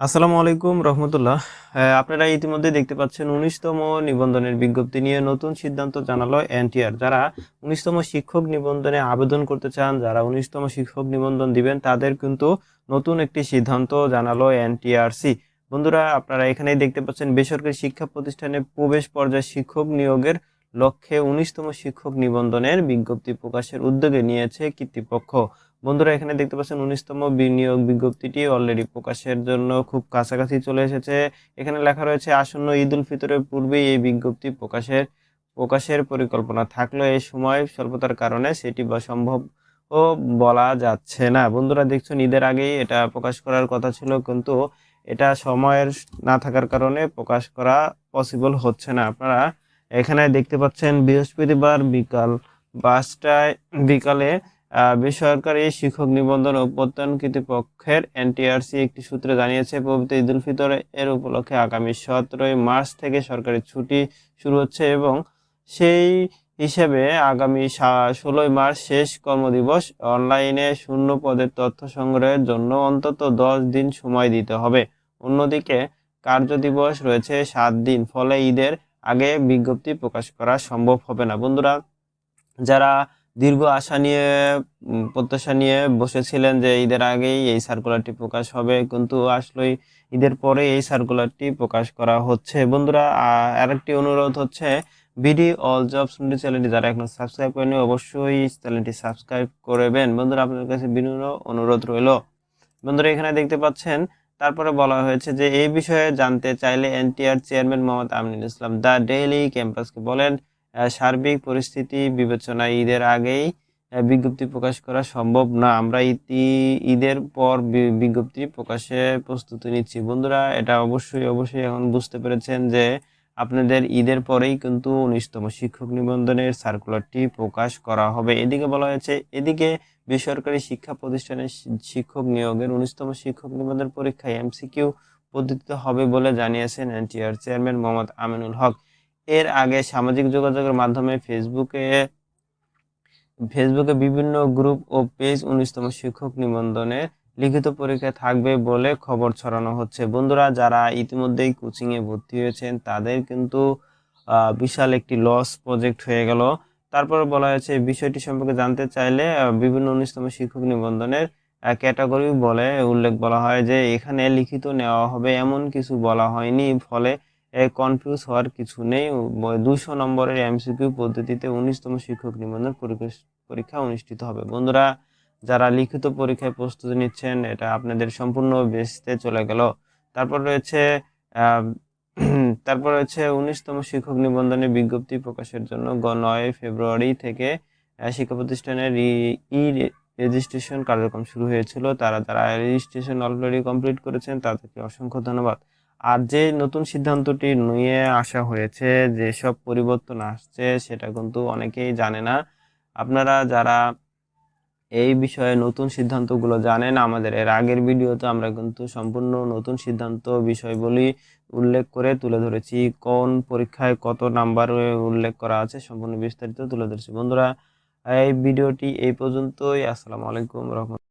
আসসালামু আলাইকুম রহমতুল্লাহ। আপনারা ইতিমধ্যে দেখতে পাচ্ছেন ১৯তম নিবন্ধনের বিজ্ঞপ্তি নিয়ে নতুন সিদ্ধান্ত জানালো এনটিআর। যারা ১৯তম শিক্ষক নিবন্ধনে আবেদন করতে চান, যারা ১৯তম শিক্ষক নিবন্ধন দিবেন, তাদের কিন্তু নতুন একটি সিদ্ধান্ত জানালো এনটিআরসি। বন্ধুরা, আপনারা এখানেই দেখতে পাচ্ছেন বেসরকারি শিক্ষা প্রতিষ্ঠানে প্রবেশ পর্যায়ে শিক্ষক নিয়োগের লক্ষ্যে ১৯তম শিক্ষক নিবন্ধনের বিজ্ঞপ্তি প্রকাশের উদ্যোগে নিয়েছে কর্তৃপক্ষ। বন্ধুরা, এখানে দেখতে পাচ্ছেন ১৯তম বিনিয়োগ বিজ্ঞপ্তিটি অলরেডি প্রকাশের জন্য খুব কাছাকাছি চলে এসেছে। এখানে লেখা রয়েছে আসন্ন ঈদ উল ফিতরের পূর্বেই এই বিজ্ঞপ্তি প্রকাশের পরিকল্পনা থাকলেও এই সময় স্বল্পতার কারণে সেটি বা সম্ভব ও বলা যাচ্ছে না। বন্ধুরা, দেখছেন ঈদের আগেই এটা প্রকাশ করার কথা ছিল, কিন্তু এটা সময়ের না থাকার কারণে প্রকাশ করা পসিবল হচ্ছে না। আপনারা এখানে দেখতে পাচ্ছেন বৃহস্পতিবার বিকালে বেসরকারি শিক্ষক নিবন্ধন ও প্রত্যয়ন কর্তৃপক্ষের এনটিআরসি একটি সূত্রে জানিয়েছে, পবিত্র ঈদ উল ফিতর এর উপলক্ষে আগামী ১৭ই মার্চ থেকে সরকারি ছুটি শুরু হচ্ছে এবং সেই হিসেবে আগামী ১৬ই মার্চ শেষ কর্মদিবস। অনলাইনে শূন্য পদের তথ্য সংগ্রহের জন্য অন্তত ১০ দিন সময় দিতে হবে। অন্যদিকে কার্যদিবস রয়েছে ৭ দিন, ফলে ঈদের আগে বিজ্ঞপ্তি প্রকাশ করা সম্ভব হবে না। বন্ধুরা, যারা দীর্ঘ আশা নিয়ে প্রত্যাশা নিয়ে বসেছিলেন যে ঈদের আগেই এই সার্কুলারটি প্রকাশ হবে, কিন্তু আসলেই ঈদের পরে এই সার্কুলারটি প্রকাশ করা হচ্ছে। বন্ধুরা, আরেকটি অনুরোধ হচ্ছে, বিডি অল জবস চ্যানেলটি যারা এখনো সাবস্ক্রাইব করেনি অবশ্যই চ্যানেলটি সাবস্ক্রাইব করবেন। বন্ধুরা, আপনাদের কাছে বিনীত অনুরোধ রইল। বন্ধুরা, এখানে দেখতে পাচ্ছেন তারপরে বলা হয়েছে যে এই বিষয়ে জানতে চাইলে NTR chairman Mohammad Aminul Islam the Daily ক্যাম্পাসকে বলেন, সার্বিক পরিস্থিতি বিবেচনায় ঈদের আগেই বিজ্ঞপ্তি প্রকাশ করা সম্ভব না। আমরা ঈদের পর বিজ্ঞপ্তি প্রকাশে প্রস্তুতি নিচ্ছি। বন্ধুরা, এটা অবশ্যই এখন বুঝতে পেরেছেন যে আপনাদের ঈদের পরেই কিন্তু ১৯তম শিক্ষক নিবন্ধনের সার্কুলারটি প্রকাশ করা হবে। এদিকে বলা হয়েছে, এদিকে বেসরকারি শিক্ষা প্রতিষ্ঠানে শিক্ষক নিয়োগের ১৯তম শিক্ষক নিবন্ধন পরীক্ষায় এমসিকিউ পদ্ধতিতে হবে বলে জানিয়েছেন এনটিআর চেয়ারম্যান মোহাম্মদ আমিনুল হক। এর আগে সামাজিক যোগাযোগের মাধ্যমে ফেসবুকে বিভিন্ন গ্রুপ ও পেজ ১৯তম শিক্ষক নিবন্ধনে লিখিত পরীক্ষা থাকবে বলে খবর ছড়ানো হচ্ছে। বন্ধুরা, যারা ইতিমধ্যেই কোচিংয়ে ভর্তি হয়েছেন তাদের কিন্তু বিশাল একটি লস প্রজেক্ট হয়ে গেল। তারপরে বলা হয়েছে, বিষয়টি সম্পর্কে জানতে চাইলে বিভিন্ন ১৯তম শিক্ষক নিবন্ধনের ক্যাটাগরি বলে বলা হয় যে এখানে লিখিত নেওয়া হবে এমন কিছু বলা হয়নি, ফলে কনফিউজ হওয়ার কিছু নেই। ২০০ নম্বরের এমসিকিউ পদ্ধতিতে ১৯তম শিক্ষক নিবন্ধন পরীক্ষা অনুষ্ঠিত হবে। বন্ধুরা, যারা লিখিত পরীক্ষায় প্রস্তুতি নিচ্ছেন, এটা আপনাদের সম্পূর্ণ বেসতে চলে গেল। তারপর রয়েছে আহ তারপর রয়েছে ১৯তম শিক্ষক নিবন্ধনের বিজ্ঞপ্তি প্রকাশের জন্য ৯ ফেব্রুয়ারি থেকে শিক্ষা প্রতিষ্ঠানের ই রেজিস্ট্রেশন কার্যক্রম শুরু হয়েছিল। যারা রেজিস্ট্রেশন অলরেডি কমপ্লিট করেছেন তাদেরকে অসংখ্য ধন্যবাদ। আর যে নতুন সিদ্ধান্তটি নিয়ে আসা হয়েছে, যেসব পরিবর্তন আসছে, সেটা কিন্তু অনেকেই জানে না। আপনারা যারা এই বিষয়ে নতুন সিদ্ধান্তগুলো জানেন, আমাদের এর আগের ভিডিওতে আমরা কিন্তু সম্পূর্ণ নতুন সিদ্ধান্ত বিষয়গুলি উল্লেখ করে তুলে ধরেছি। কোন পরীক্ষায় কত নাম্বার উল্লেখ করা আছে সম্পূর্ণ বিস্তারিত তুলে ধরেছি। বন্ধুরা, এই ভিডিওটি এই পর্যন্তই। আসসালামু আলাইকুম রহমতুল্লাহ।